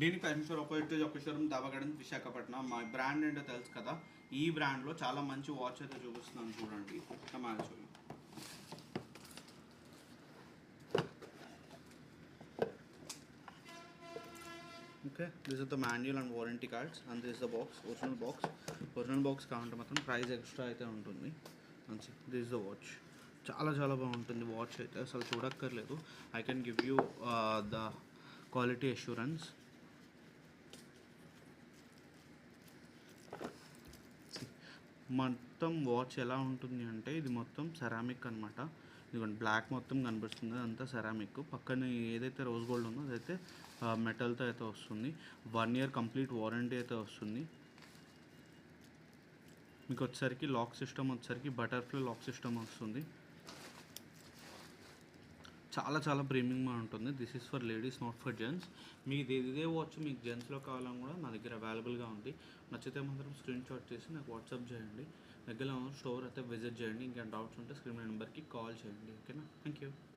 దీని కమిషనర్ ఒక షోరూమ్ దాబాగడన్ విశాఖపట్నం. మా బ్రాండ్ ఏంటో తెలుసు కదా. ఈ బ్రాండ్లో చాలా మంచి వాచ్ అయితే చూపిస్తున్నాను చూడండి. కమాల్చోలు. Okay, this is the manual and warranty cards and this the box, original box కావాలంటే మాత్రం ప్రైస్ ఎక్స్ట్రా అయితే ఉంటుంది. మంచి దిస్ ద వాచ్ చాలా చాలా బాగుంటుంది. వాచ్ అయితే అసలు చూడక్కర్లేదు. I can give you the quality assurance. మొత్తం వాచ్ ఎలా ఉంటుంది అంటే ఇది మొత్తం సెరామిక్ అనమాట. ఇదిగోండి బ్లాక్ మొత్తం కనిపిస్తుంది, అదంతా సెరామిక్. పక్కన ఏదైతే రోజ్ గోల్డ్ ఉందో అదైతే మెటల్తో అయితే వస్తుంది. 1 year కంప్లీట్ వారంటీ అయితే వస్తుంది. మీకు వచ్చేసరికి లాక్ సిస్టమ్ వచ్చేసరికి బటర్ఫ్లై లాక్ సిస్టమ్ వస్తుంది. చాలా చాలా ప్రీమియంగా ఉంటుంది. This is for ladies, not for gents. మీకు ఇదే వాచ్ మీకు జెంట్స్లో కావాలని కూడా నా దగ్గర అవైలబుల్గా ఉంది. నచ్చితే మాత్రం స్క్రీన్ షాట్ చేసి నాకు వాట్సాప్ చేయండి. దగ్గరలో స్టోర్ అయితే విజిట్ చేయండి. ఇంకా డౌట్స్ ఉంటే స్క్రీన్ నెంబర్కి కాల్ చేయండి. ఓకేనా? Thank you.